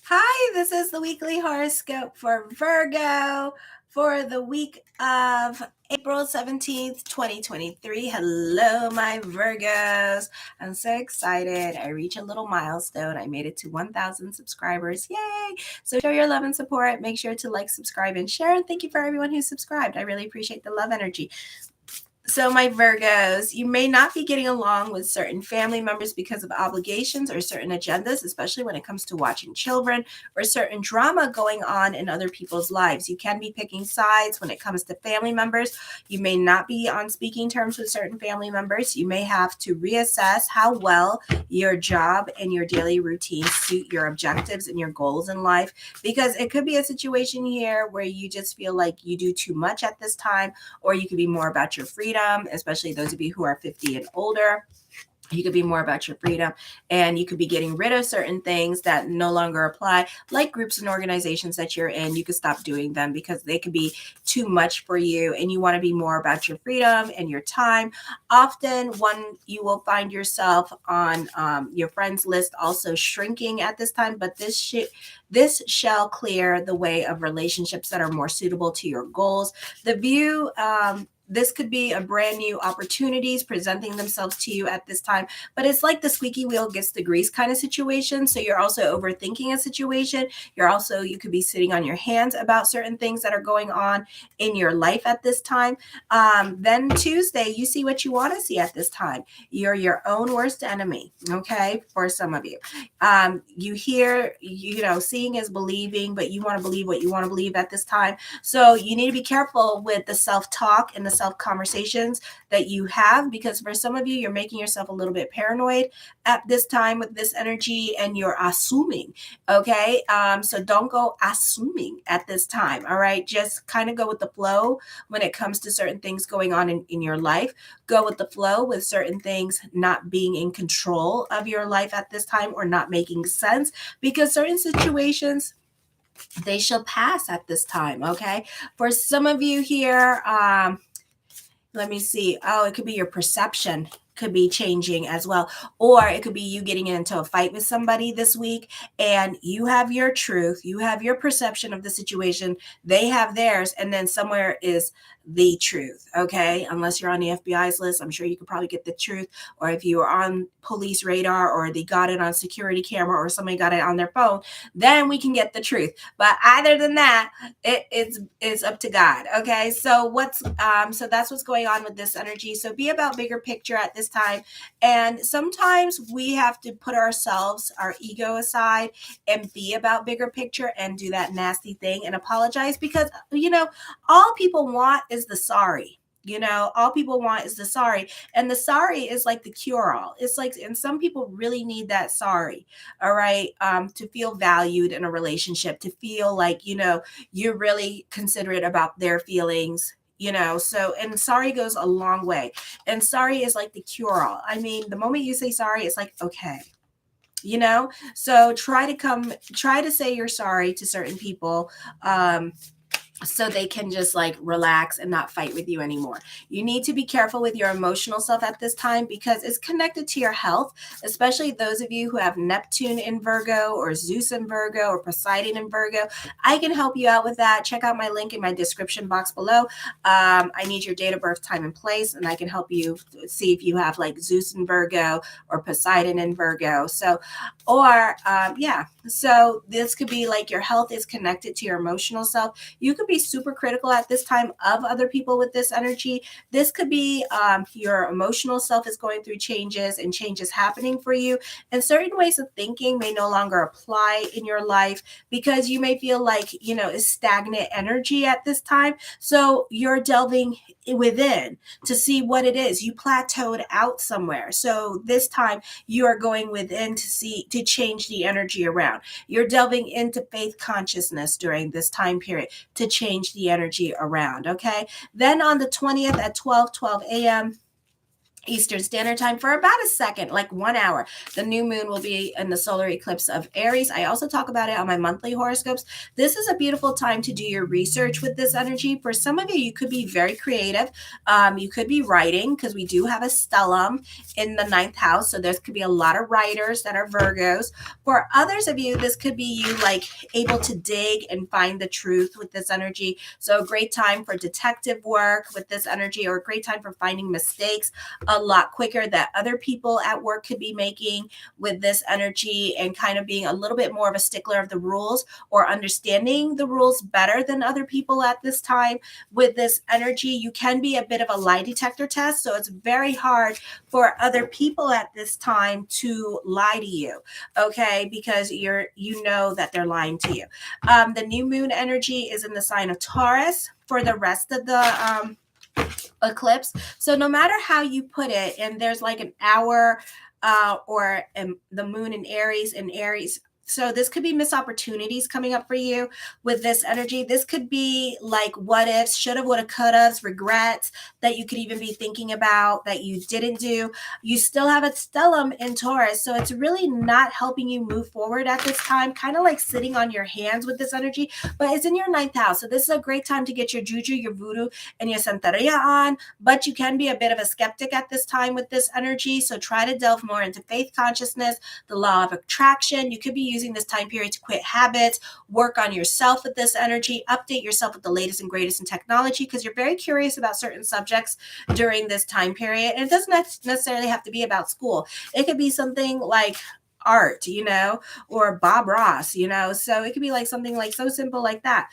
Hi, this is the weekly horoscope for Virgo for the week of April 17th, 2023. Hello, my Virgos. I'm so excited. I reached a little milestone. I made it to 1,000 subscribers. Yay! So show your love and support. Make sure to like, subscribe, and share. And thank you for everyone who subscribed. I really appreciate the love energy. So, my Virgos, you may not be getting along with certain family members because of obligations or certain agendas, especially when it comes to watching children or certain drama going on in other people's lives. You can be picking sides when it comes to family members. You may not be on speaking terms with certain family members. You may have to reassess how well your job and your daily routine suit your objectives and your goals in life, because it could be a situation here where you just feel like you do too much at this time, or you could be more about your freedom, especially those of you who are 50 and older. You could be more about your freedom, and you could be getting rid of certain things that no longer apply, like groups and organizations that you're in. You could stop doing them because they could be too much for you, and you want to be more about your freedom and your time. Often, you will find yourself on your friends list also shrinking at this time, but this shall clear the way of relationships that are more suitable to your goals. This could be a brand new opportunities presenting themselves to you at this time, but it's like the squeaky wheel gets the grease kind of situation. So you're also overthinking a situation. You could be sitting on your hands about certain things that are going on in your life at this time. Then Tuesday, you see what you want to see at this time. You're your own worst enemy. Okay. For some of you, you hear, seeing is believing, but you want to believe what you want to believe at this time. So you need to be careful with the self-talk and the self-conversations that you have, because for some of you, you're making yourself a little bit paranoid at this time with this energy, and you're assuming. Okay. So don't go assuming at this time. All right. Just kind of go with the flow when it comes to certain things going on in your life. Go with the flow with certain things not being in control of your life at this time, or not making sense, because certain situations, they shall pass at this time. Okay. For some of you here, let me see. Oh, it could be your perception could be changing as well. Or it could be you getting into a fight with somebody this week, and you have your truth, you have your perception of the situation, they have theirs, and then somewhere is the truth. Okay. Unless you're on the FBI's list, I'm sure you could probably get the truth. Or if you are on police radar, or they got it on security camera, or somebody got it on their phone, then we can get the truth. But other than that, it's up to God. Okay. So that's what's going on with this energy. So be about bigger picture at this time. And sometimes we have to put our ego aside, and be about bigger picture, and do that nasty thing and apologize, because all people want is the sorry. All people want is the sorry. And the sorry is like the cure all. It's like, and some people really need that sorry. All right. To feel valued in a relationship, to feel like, you're really considerate about their feelings. So, and sorry goes a long way. And sorry is like the cure all. I mean, the moment you say sorry, it's like, okay. So try to say you're sorry to certain people, so they can just like relax and not fight with you anymore. You need to be careful with your emotional self at this time, because it's connected to your health, especially those of you who have Neptune in Virgo, or Zeus in Virgo, or Poseidon in Virgo. I can help you out with that. Check out my link in my description box below. I need your date of birth, time, and place, and I can help you see if you have like Zeus in Virgo or Poseidon in Virgo. So this could be like your health is connected to your emotional self. You could be super critical at this time of other people with this energy. This could be your emotional self is going through changes, and changes happening for you, and certain ways of thinking may no longer apply in your life, because you may feel like it's stagnant energy at this time. So you're delving within to see what it is. You plateaued out somewhere, so this time you are going within to change the energy around. You're delving into faith consciousness during this time period to change the energy around. Okay. Then on the 20th at 12:12 a.m., Eastern Standard Time for about a second, like 1 hour. The new moon will be in the solar eclipse of Aries. I also talk about it on my monthly horoscopes. This is a beautiful time to do your research with this energy. For some of you, you could be very creative. You could be writing because we do have a stellium in the ninth house. So there could be a lot of writers that are Virgos. For others of you, this could be you like able to dig and find the truth with this energy. So a great time for detective work with this energy, or a great time for finding mistakes a lot quicker that other people at work could be making with this energy, and kind of being a little bit more of a stickler of the rules, or understanding the rules better than other people at this time. With this energy, you can be a bit of a lie detector test. So it's very hard for other people at this time to lie to you, okay? Because you know that they're lying to you. The new moon energy is in the sign of Taurus for the rest of the eclipse. So no matter how you put it, and there's like an hour or the moon in Aries, so this could be missed opportunities coming up for you with this energy. This could be like what ifs, shoulda, woulda, coulda, regrets that you could even be thinking about that you didn't do. You still have a stellium in Taurus, so it's really not helping you move forward at this time, kind of like sitting on your hands with this energy, but it's in your ninth house. So this is a great time to get your juju, your voodoo, and your santeria on, but you can be a bit of a skeptic at this time with this energy. So try to delve more into faith consciousness, the law of attraction. You could be using this time period to quit habits, work on yourself with this energy, update yourself with the latest and greatest in technology, because you're very curious about certain subjects during this time period. And it doesn't necessarily have to be about school. It could be something like art, or Bob Ross, so it could be like something like so simple like that.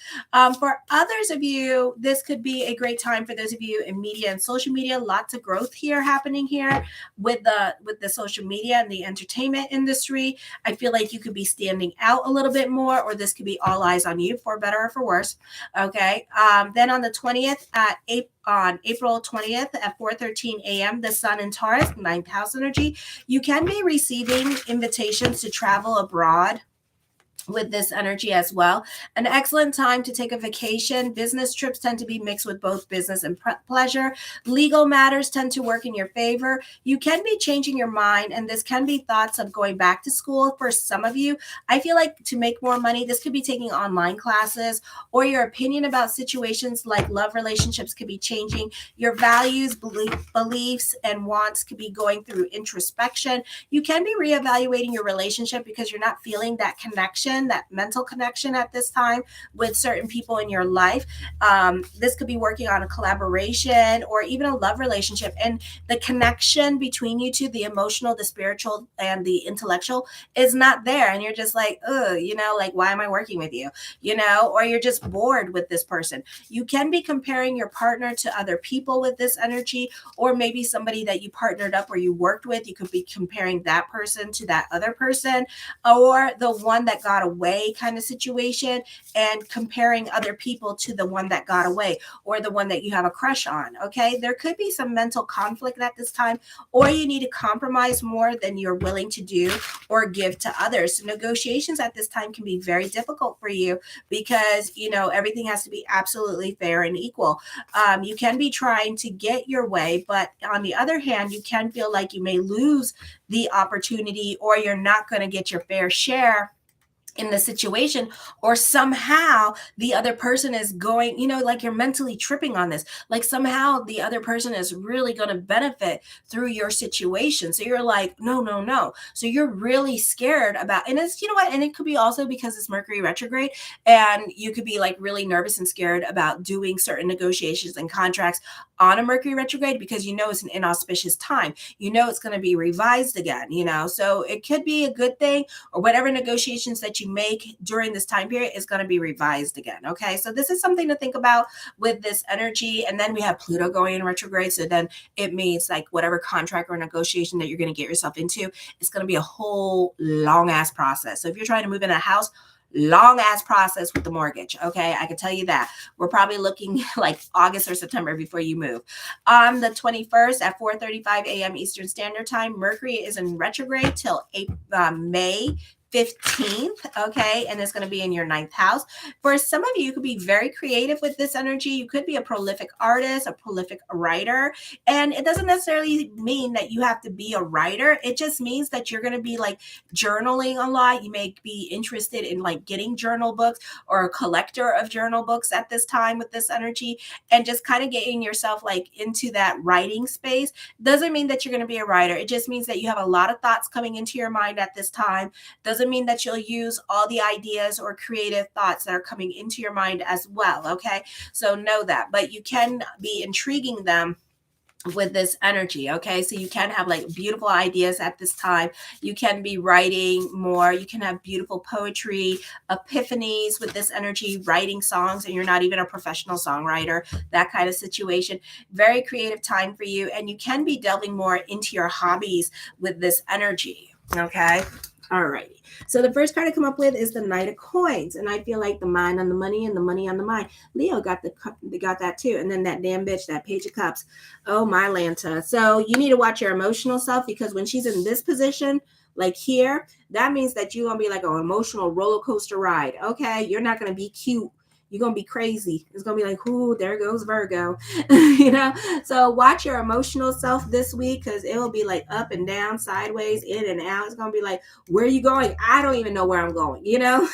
For others of you, this could be a great time. For those of you in media and social media, lots of growth here happening here with the social media and the entertainment industry. I feel like you could be standing out a little bit more, or this could be all eyes on you, for better or for worse. Okay. Then on the 20th on April 20th at 4:13 a.m., the sun in Taurus, ninth house energy, you can be receiving invitations to travel abroad with this energy as well. An excellent time to take a vacation. Business trips tend to be mixed with both business and pleasure. Legal matters tend to work in your favor. You can be changing your mind, and this can be thoughts of going back to school for some of you. I feel like to make more money, this could be taking online classes, or your opinion about situations like love relationships could be changing. Your values, beliefs, and wants could be going through introspection. You can be reevaluating your relationship because you're not feeling that connection, that mental connection at this time with certain people in your life. This could be working on a collaboration or even a love relationship, and the connection between you two, the emotional, the spiritual, and the intellectual, is not there, and you're just like, like, why am I working with you, or you're just bored with this person. You can be comparing your partner to other people with this energy, or maybe somebody that you partnered up or you worked with. You could be comparing that person to that other person, or the one that got away kind of situation, and comparing other people to the one that got away, or the one that you have a crush on. Okay, there could be some mental conflict at this time, or you need to compromise more than you're willing to do or give to others. So negotiations at this time can be very difficult for you because everything has to be absolutely fair and equal. You can be trying to get your way, but on the other hand, you can feel like you may lose the opportunity, or you're not going to get your fair share in the situation, or somehow the other person is going, like you're mentally tripping on this, like somehow the other person is really going to benefit through your situation. So you're like, no. So you're really scared about, and it's, and it could be also because it's Mercury retrograde, and you could be like really nervous and scared about doing certain negotiations and contracts on a Mercury retrograde, because it's an inauspicious time. It's going to be revised again, so it could be a good thing, or whatever negotiations that you make during this time period is going to be revised again. Okay, so this is something to think about with this energy. And then we have Pluto going in retrograde, so then it means like whatever contract or negotiation that you're going to get yourself into, it's going to be a whole long ass process. So if you're trying to move in a house, long ass process with the mortgage. Okay, I can tell you that. We're probably looking like August or September before you move. On the 21st at 4:35 a.m. Eastern Standard Time, Mercury is in retrograde till May 15th, okay? And it's going to be in your 9th house. For some of you, you could be very creative with this energy. You could be a prolific artist, a prolific writer. And it doesn't necessarily mean that you have to be a writer. It just means that you're going to be like journaling a lot. You may be interested in like getting journal books or a collector of journal books at this time with this energy, and just kind of getting yourself like into that writing space. Doesn't mean that you're going to be a writer. It just means that you have a lot of thoughts coming into your mind at this time. Doesn't mean that you'll use all the ideas or creative thoughts that are coming into your mind as well, okay? So know that, but you can be intriguing them with this energy, okay? So you can have like beautiful ideas at this time. You can be writing more. You can have beautiful poetry, epiphanies with this energy, writing songs, and you're not even a professional songwriter, that kind of situation. Very creative time for you, and you can be delving more into your hobbies with this energy, okay? All right. So the first card I come up with is the Knight of Coins, and I feel like the mind on the money and the money on the mind. Leo got that too, and then that damn bitch, that Page of Cups. Oh my Lanta. So you need to watch your emotional self, because when she's in this position, like here, that means that you're gonna be like an emotional roller coaster ride. Okay, you're not gonna be cute. You're going to be crazy. It's going to be like, ooh, there goes Virgo, you know? So watch your emotional self this week, because it will be like up and down, sideways, in and out. It's going to be like, where are you going? I don't even know where I'm going, you know?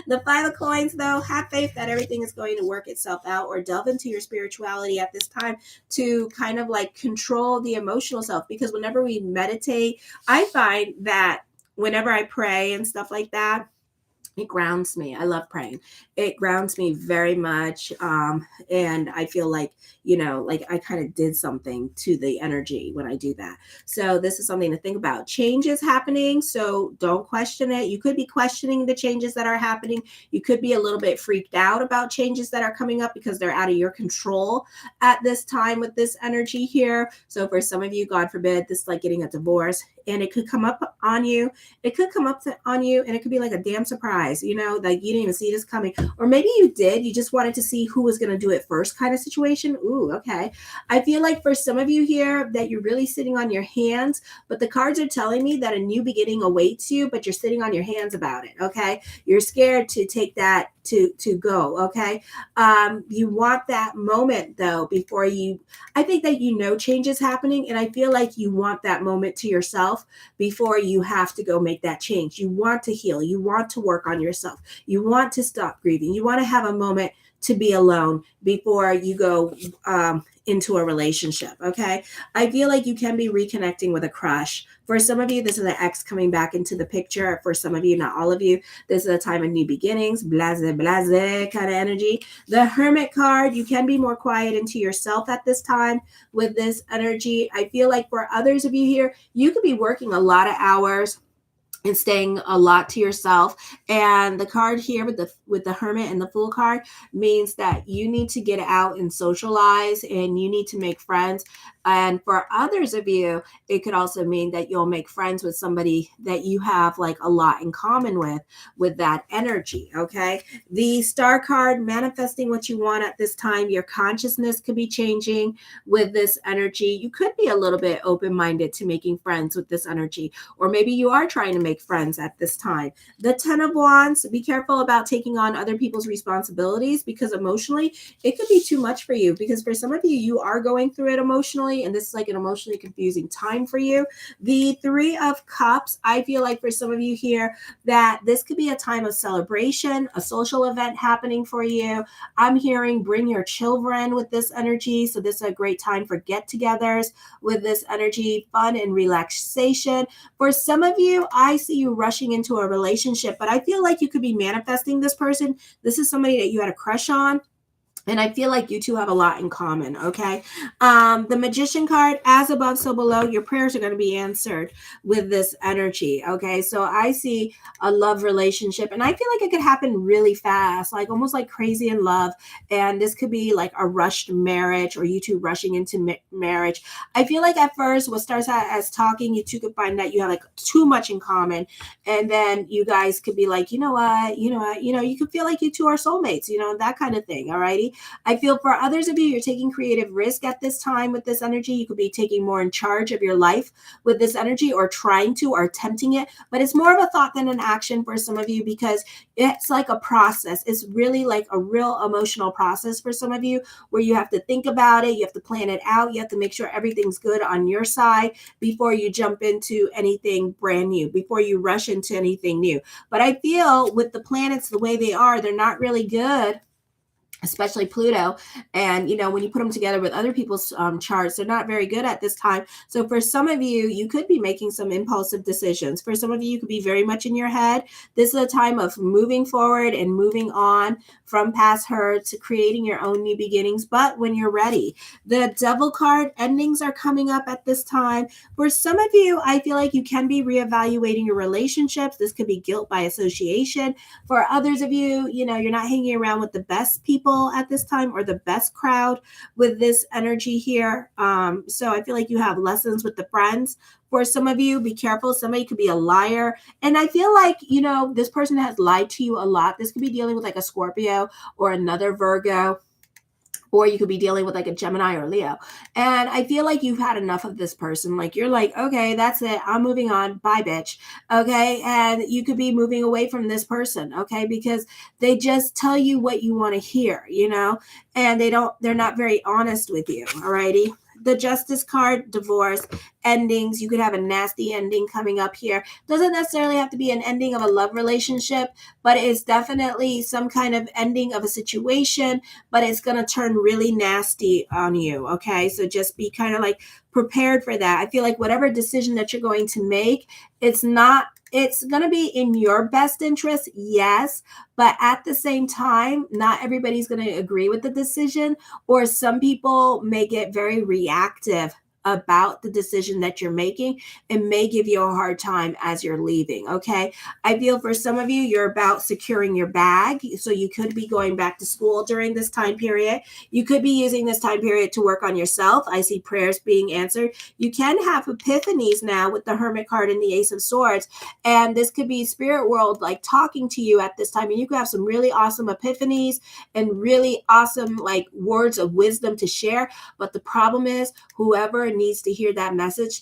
The 5 of Coins, though, have faith that everything is going to work itself out, or delve into your spirituality at this time to kind of like control the emotional self. Because whenever we meditate, I find that whenever I pray and stuff like that, it grounds me. I love praying. It grounds me very much. And I feel like, you know, like I kind of did something to the energy when I do that. So this is something to think about. Change is happening, so don't question it. You could be questioning the changes that are happening. You could be a little bit freaked out about changes that are coming up because they're out of your control at this time with this energy here. So for some of you, God forbid, this is like getting a divorce, and it could come up on you. It could come up on you, and it could be like a damn surprise, you know, like you didn't even see this coming. Or maybe you did. You just wanted to see who was going to do it first kind of situation. Ooh, okay. I feel like for some of you here that you're really sitting on your hands, but the cards are telling me that a new beginning awaits you, but you're sitting on your hands about it, okay? You're scared to take that to go, okay? You want that moment, though, before you, I think that you know change is happening, and I feel like you want that moment to yourself before you have to go make that change. You want to heal. You want to work on yourself. You want to stop grieving. You want to have a moment to be alone before you go into a relationship, okay? I feel like you can be reconnecting with a crush. For some of you, this is an ex coming back into the picture. For some of you, not all of you, this is a time of new beginnings, blase, blase kind of energy. The Hermit card, you can be more quiet into yourself at this time with this energy. I feel like for others of you here, you could be working a lot of hours and staying a lot to yourself. And the card here with the Hermit and the Fool card means that you need to get out and socialize, and you need to make friends. And for others of you, it could also mean that you'll make friends with somebody that you have like a lot in common with that energy, okay? The Star card, manifesting what you want at this time. Your consciousness could be changing with this energy. You could be a little bit open-minded to making friends with this energy, or maybe you are trying to make friends at this time. The 10 of Wands, be careful about taking on other people's responsibilities, because emotionally, it could be too much for you, because for some of you, you are going through it emotionally, and this is like an emotionally confusing time for you. The 3 of Cups, I feel like for some of you here that this could be a time of celebration, a social event happening for you. I'm hearing bring your children with this energy. So this is a great time for get-togethers with this energy, fun and relaxation. For some of you, I see you rushing into a relationship, but I feel like you could be manifesting this person. This is somebody that you had a crush on, and I feel like you two have a lot in common, okay? The Magician card, as above, so below. Your prayers are going to be answered with this energy, okay? So I see a love relationship, and I feel like it could happen really fast, like almost like crazy in love. And this could be like a rushed marriage, or you two rushing into marriage. I feel like at first, what starts out as talking, you two could find that you have like too much in common. And then you guys could be like, you could feel like you two are soulmates, that kind of thing, all righty? I feel for others of you, you're taking creative risk at this time with this energy. You could be taking more in charge of your life with this energy, or trying to, or attempting it, but it's more of a thought than an action for some of you, because it's like a process. It's really like a real emotional process for some of you, where you have to think about it, you have to plan it out, you have to make sure everything's good on your side before you jump into anything brand new, before you rush into anything new. But I feel with the planets the way they are, they're not really good, especially Pluto. And, when you put them together with other people's charts, they're not very good at this time. So for some of you, you could be making some impulsive decisions. For some of you, you could be very much in your head. This is a time of moving forward and moving on from past hurt to creating your own new beginnings. But when you're ready, the Devil card, endings are coming up at this time. For some of you, I feel like you can be reevaluating your relationships. This could be guilt by association. For others of you, you're not hanging around with the best people at this time, or the best crowd with this energy here. So I feel like you have lessons with the friends. For some of you, be careful. Somebody could be a liar. And I feel like, this person has lied to you a lot. This could be dealing with like a Scorpio or another Virgo. Or you could be dealing with like a Gemini or Leo. And I feel like you've had enough of this person. Like, you're like, okay, that's it. I'm moving on. Bye, bitch. Okay. And you could be moving away from this person. Okay. Because they just tell you what you want to hear, and they're not very honest with you. Alrighty. The Justice card, divorce, endings. You could have a nasty ending coming up here. Doesn't necessarily have to be an ending of a love relationship, but it's definitely some kind of ending of a situation, but it's going to turn really nasty on you. Okay. So just be kind of like prepared for that. I feel like whatever decision that you're going to make, it's going to be in your best interest, yes, but at the same time, not everybody's going to agree with the decision, or some people may get very reactive about the decision that you're making and may give you a hard time as you're leaving. Okay. I feel for some of you, you're about securing your bag. So you could be going back to school during this time period. You could be using this time period to work on yourself. I see prayers being answered. You can have epiphanies now with the Hermit card and the Ace of Swords. And this could be spirit world like talking to you at this time. And you could have some really awesome epiphanies and really awesome like words of wisdom to share. But the problem is, whoever needs to hear that message,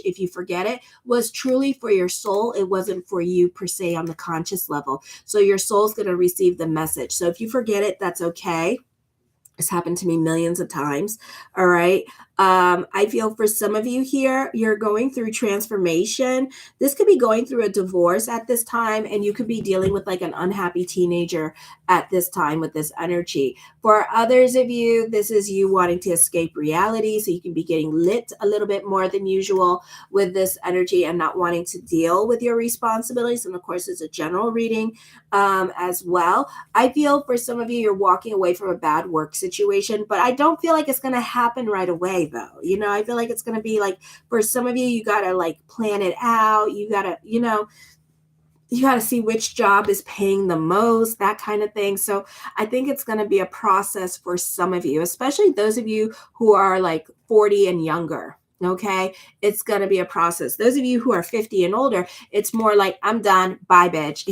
if you forget it, was truly for your soul. It wasn't for you per se on the conscious level. So your soul's going to receive the message. So if you forget it, that's okay. It's happened to me millions of times. All right. I feel for some of you here, you're going through transformation. This could be going through a divorce at this time, and you could be dealing with like an unhappy teenager at this time with this energy. For others of you, this is you wanting to escape reality. So you can be getting lit a little bit more than usual with this energy and not wanting to deal with your responsibilities. And of course, it's a general reading as well. I feel for some of you, you're walking away from a bad work situation, but I don't feel like it's going to happen right away though. I feel like it's going to be like, for some of you, you got to like plan it out. You got to, you got to see which job is paying the most, that kind of thing. So I think it's going to be a process for some of you, especially those of you who are like 40 and younger. Okay. It's going to be a process. Those of you who are 50 and older, it's more like, I'm done. Bye, bitch.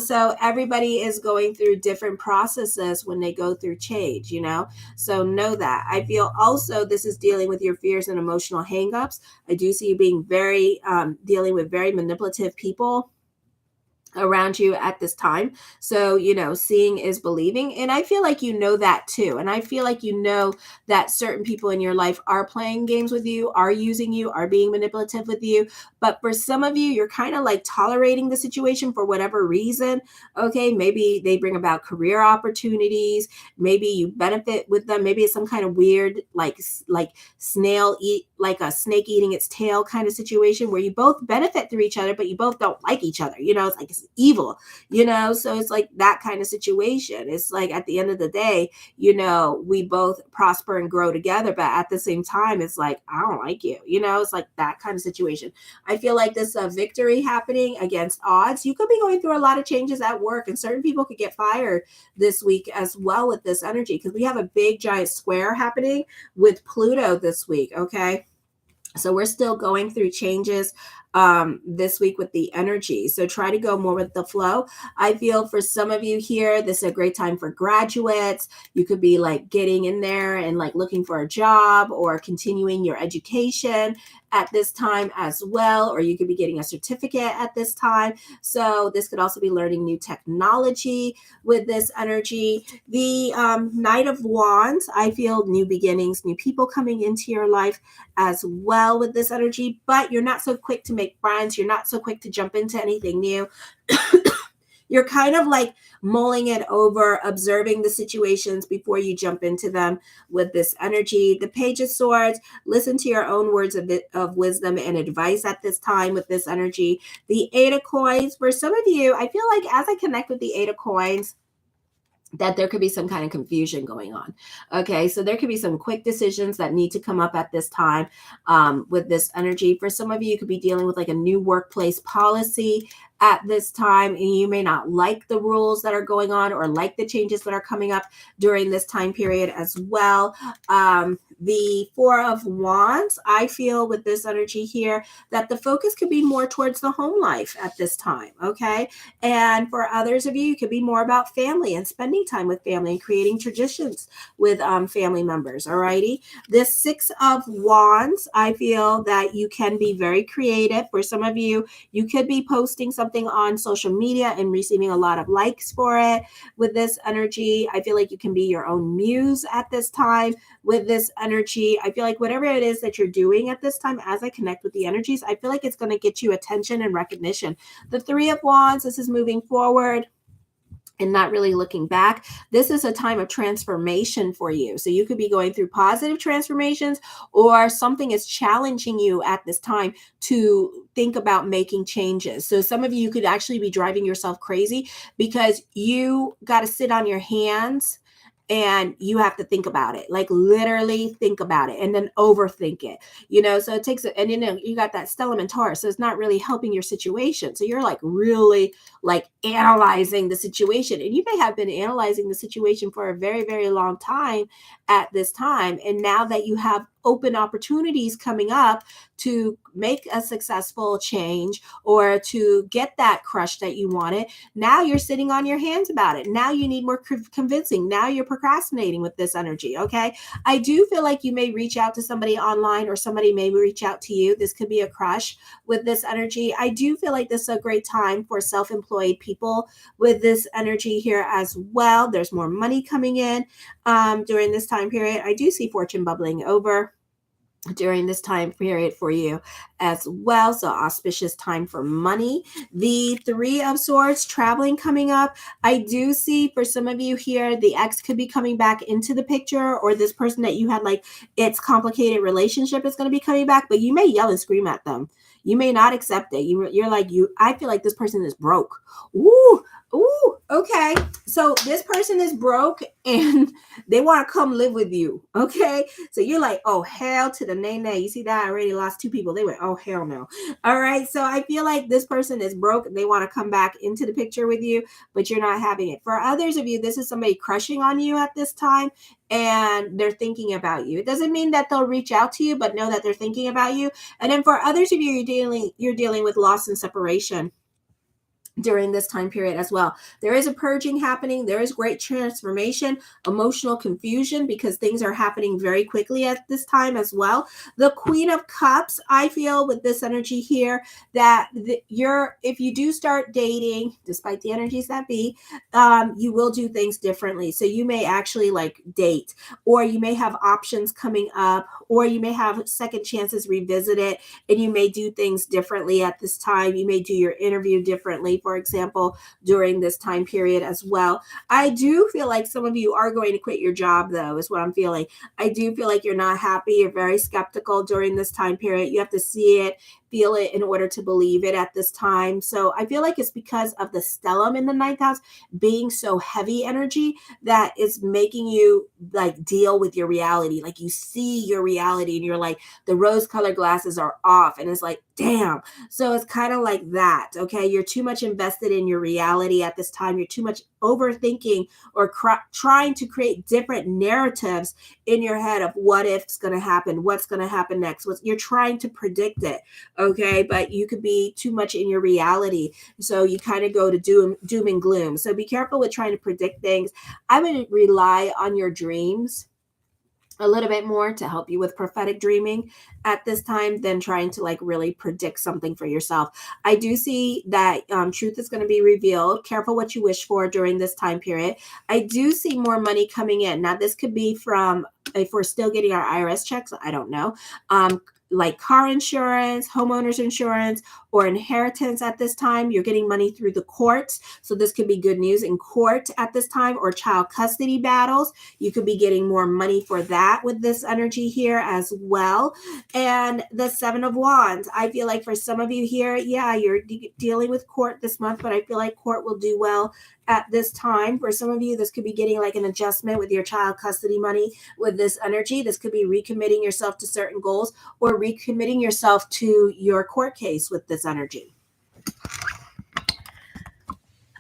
So everybody is going through different processes when they go through change, so know that. I feel also this is dealing with your fears and emotional hangups. I do see you being very, dealing with very manipulative people around you at this time. So, seeing is believing. And I feel like that too. And I feel like that certain people in your life are playing games with you, are using you, are being manipulative with you. But for some of you, you're kind of like tolerating the situation for whatever reason. Okay. Maybe they bring about career opportunities. Maybe you benefit with them. Maybe it's some kind of weird, like a snake eating its tail kind of situation where you both benefit through each other, but you both don't like each other. It's like, it's evil, so it's like that kind of situation. It's like at the end of the day, we both prosper and grow together, but at the same time, it's like, I don't like you, it's like that kind of situation. I feel like this victory happening against odds. You could be going through a lot of changes at work, and certain people could get fired this week as well with this energy, because we have a big giant square happening with Pluto this week. Okay. So we're still going through changes. this week with the energy. So try to go more with the flow. I feel for some of you here, this is a great time for graduates. You could be like getting in there and like looking for a job or continuing your education at this time as well, or you could be getting a certificate at this time. So this could also be learning new technology with this energy. The Knight of Wands, I feel new beginnings, new people coming into your life as well with this energy, but you're not so quick to make friends. You're not so quick to jump into anything new. You're kind of like mulling it over, observing the situations before you jump into them with this energy. The Page of Swords, listen to your own words of wisdom and advice at this time with this energy. The Eight of Coins, for some of you, I feel like as I connect with the Eight of Coins, that there could be some kind of confusion going on. Okay, so there could be some quick decisions that need to come up at this time with this energy. For some of you, you could be dealing with like a new workplace policy at this time, and you may not like the rules that are going on or like the changes that are coming up during this time period as well. The Four of Wands, I feel with this energy here that the focus could be more towards the home life at this time. Okay, and for others of you, it could be more about family and spending time with family and creating traditions with family members. Alrighty. This Six of Wands, I feel that you can be very creative. For some of you, you could be posting something on social media and receiving a lot of likes for it. With this energy, I feel like you can be your own muse at this time. With this energy, I feel like whatever it is that you're doing at this time, as I connect with the energies, I feel like it's going to get you attention and recognition. The Three of Wands, this is moving forward and not really looking back. This is a time of transformation for you. So you could be going through positive transformations, or something is challenging you at this time to think about making changes. So some of you could actually be driving yourself crazy because you got to sit on your hands and you have to think about it, like literally think about it and then overthink it, so it takes and you got that stellium and Taurus, so it's not really helping your situation. So you're like really like analyzing the situation, and you may have been analyzing the situation for a very, very long time at this time. And now that you have open opportunities coming up to make a successful change or to get that crush that you wanted, now you're sitting on your hands about it. Now you need more convincing. Now you're procrastinating with this energy. Okay. I do feel like you may reach out to somebody online, or somebody may reach out to you. This could be a crush with this energy. I do feel like this is a great time for self-employed people with this energy here as well. There's more money coming in during this time period. I do see fortune bubbling over during this time period for you as well. So auspicious time for money. The Three of Swords, traveling coming up. I do see for some of you here, the ex could be coming back into the picture, or this person that you had like it's complicated relationship is going to be coming back, but you may yell and scream at them. You may not accept it. You're like, I feel like this person is broke. Ooh, okay. So this person is broke and they want to come live with you. Okay. So you're like, oh, hell to the nay. You see that? I already lost two people. They went, oh, hell no. All right. So I feel like this person is broke and they want to come back into the picture with you, but you're not having it. For others of you, this is somebody crushing on you at this time, and they're thinking about you. It doesn't mean that they'll reach out to you, but know that they're thinking about you. And then for others of you, you're dealing with loss and separation during this time period as well. There is a purging happening. There is great transformation, emotional confusion, because things are happening very quickly at this time as well. The Queen of Cups, I feel with this energy here that if you do start dating, despite the energies that be, you will do things differently. So you may actually like date, or you may have options coming up, or you may have second chances revisited, and you may do things differently at this time. You may do your interview differently, for example, during this time period as well. I do feel like some of you are going to quit your job, though, is what I'm feeling. I do feel like you're not happy. You're very skeptical during this time period. You have to see it, feel it in order to believe it at this time. So I feel like it's because of the stellium in the ninth house being so heavy energy that is making you like deal with your reality. Like you see your reality and you're like, the rose colored glasses are off, and it's like, damn. So it's kind of like that. Okay. You're too much invested in your reality at this time. You're too much overthinking or trying to create different narratives in your head of what if's going to happen, what's going to happen next. You're trying to predict it. okay? But you could be too much in your reality. So you kind of go to doom and gloom. So be careful with trying to predict things. I would rely on your dreams a little bit more to help you with prophetic dreaming at this time than trying to like really predict something for yourself. I do see that truth is going to be revealed. Careful what you wish for during this time period. I do see more money coming in. Now, this could be from, if we're still getting our IRS checks, I don't know. Like car insurance, homeowners insurance, or inheritance at this time. You're getting money through the courts. So this could be good news in court at this time, or child custody battles. You could be getting more money for that with this energy here as well. And the Seven of Wands, I feel like for some of you here, yeah, you're dealing with court this month, but I feel like court will do well at this time. For some of you, this could be getting like an adjustment with your child custody money with this energy. This could be recommitting yourself to certain goals or recommitting yourself to your court case with this energy.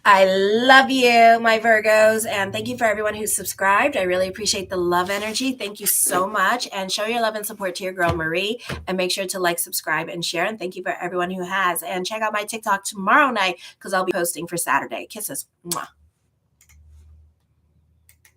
I love you, my Virgos, and thank you for everyone who's subscribed. I really appreciate the love energy. Thank you so much, and show your love and support to your girl, Marie, and make sure to like, subscribe, and share, and thank you for everyone who has. And check out my TikTok tomorrow night because I'll be posting for Saturday. Kisses. Mwah.